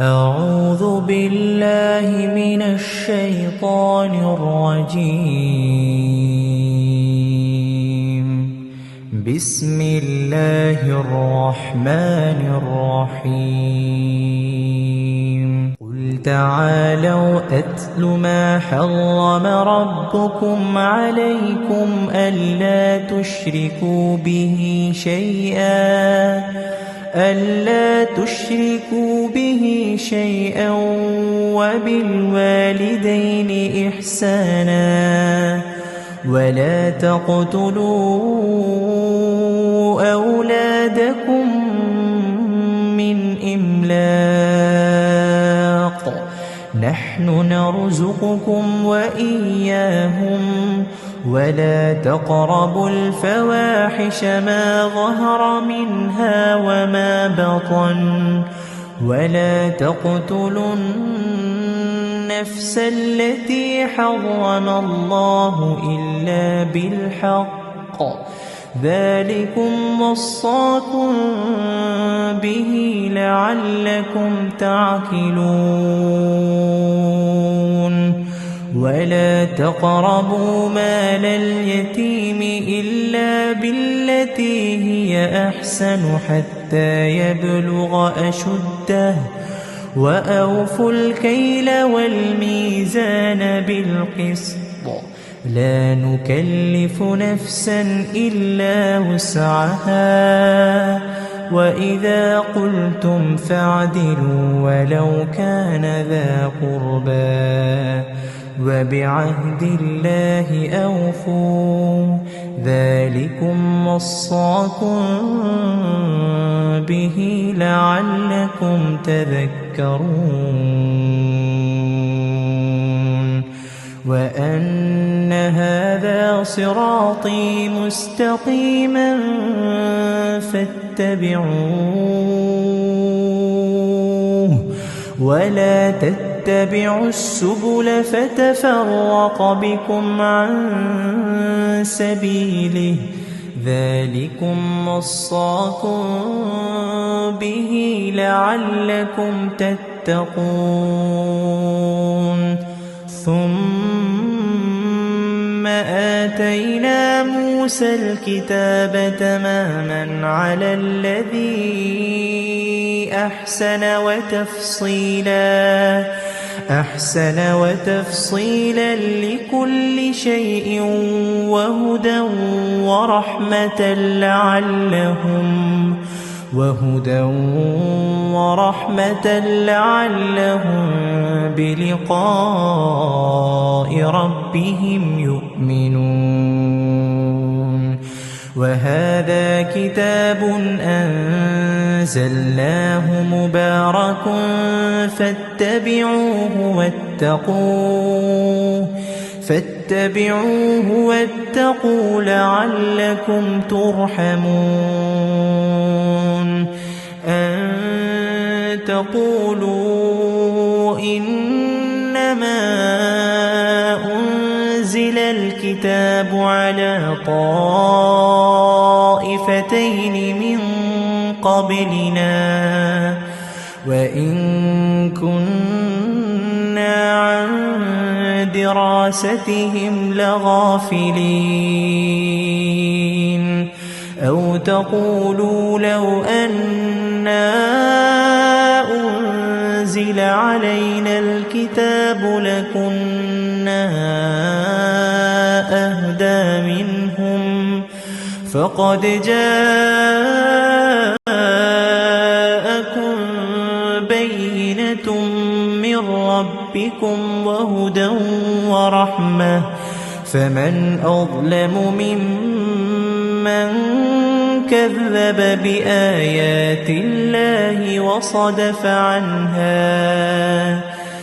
أعوذ بالله من الشيطان الرجيم. بسم الله الرحمن الرحيم. قل تعالوا أتل ما حرم ربكم عليكم ألا تشركوا به شيئا وبالوالدين إحسانا ولا تقتلوا أولادكم من إملاق نحن نرزقكم وإياهم ولا تقربوا الفواحش ما ظهر منها وما بطن ولا تقتلوا النفس التي حرم الله إلا بالحق ذلكم وصاكم به لعلكم تعقلون ولا تقربوا مال اليتيم إلا بالتي هي أحسن حتى يبلغ أشده وأوفوا الكيل والميزان بالقسط لا نكلف نفسا إلا وسعها وإذا قلتم فاعدلوا ولو كان ذا قربى وبعهد الله أوفوا ذلكم وصاكم به لعلكم تذكرون وأن هذا صراطي مستقيما فاتبعوه ولا تتبعوا السبل فتفرق بكم عن سبيله ذلكم وصاكم به لعلكم تتقون ثم آتينا موسى الكتاب تماما على الذي أحسن وتفصيلا لكل شيء وهدى ورحمة لعلهم بلقاء ربهم يؤمنون وهذا كتاب أنزلناه مبارك فاتبعوه واتقوا لعلكم ترحمون أن تقولوا إنما أنزل الكتاب على طائفتين من قبلنا وإن كنا عن دراستهم لغافلين أو تقولوا لو أنا أنزل علينا الكتاب لكنا أهدى منهم فقد جاءكم بينة من ربكم وهدى ورحمة فمن أظلم ممن كذب بآيات الله وصدف عنها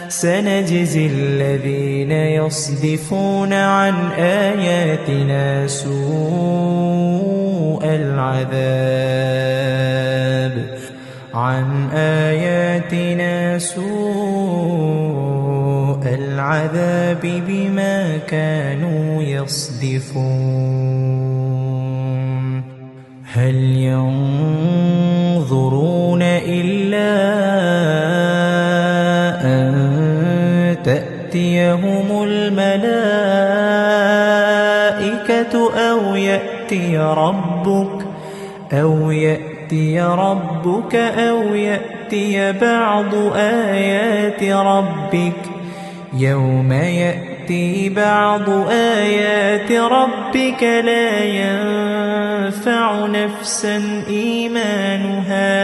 سنجزي الذين يصدفون عن آياتنا سوء العذاب بما كانوا يصدفون هل ينظرون إلا تأتيهم الملائكة أو يأتي ربك أو يأتي بعض آيات ربك. يوم يأتي بعض آيات ربك لا ينفع نفسا إيمانها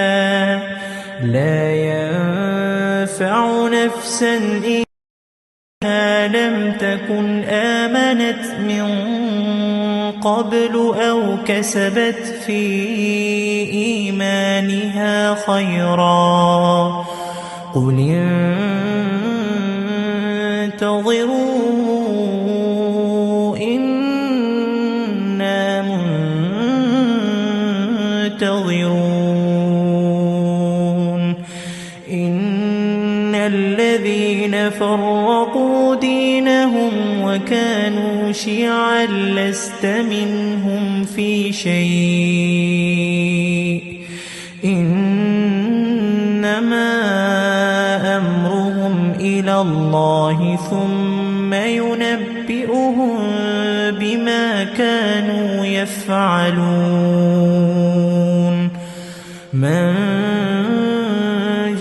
لم تكن آمنت من قبل أو كسبت في إيمانها خيرا. قل انتظروا إنا منتظرون. إن الذين فرقوا دينهم وكانوا شيعا لست منهم في شيء إنما أمرهم إلى الله ثم ينبئهم بما كانوا يفعلون. من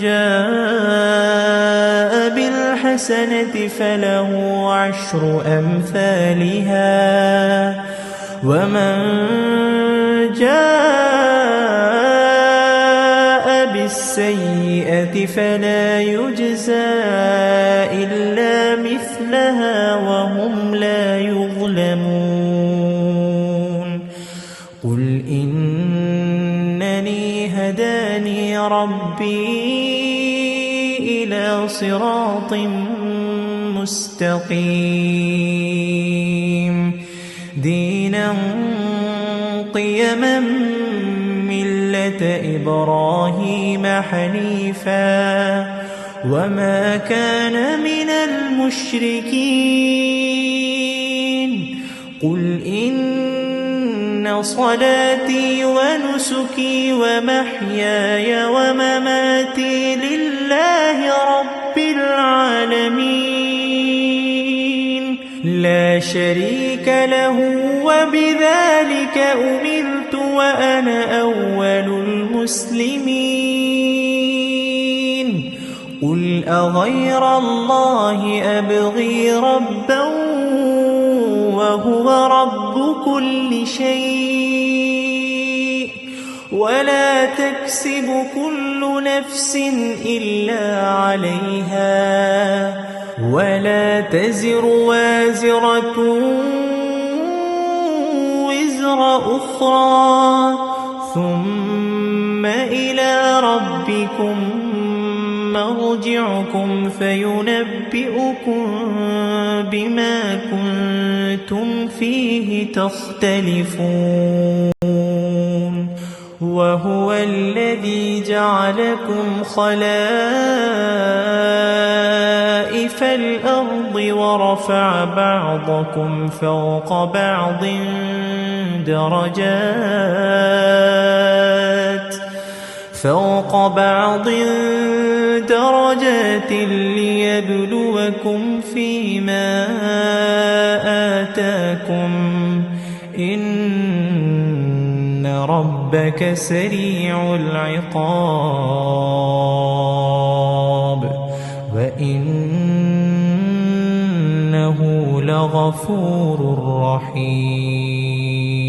جاء بالحسنة فله 10 أمثالها ومن جاء بالسيئة فلا يجزى إلا مثلها وهم لا يظلمون. قل إنني هداني ربي إلى صراط مستقيم دينا قيما ملة إبراهيم حنيفا وما كان من المشركين. قل إن صلاتي ونسكي ومحياي ومماتي لله رب العالمين لا شريك له وبذلك أمرت وأنا أول المسلمين. قل أغير الله أبغي ربا وهو رب كل شيء ولا تكسب كل نفس إلا عليها ولا تزر وازرة وزر أخرى ثم إلى ربكم مرجعكم فينبئكم بما كنتم فيه تختلفون. وهو الذي جعلكم خلائف الأرض ورفع بعضكم فوق بعض درجات ليبلوكم فيما آتاكم إن ربك سريع العقاب وإنه لغفور رحيم.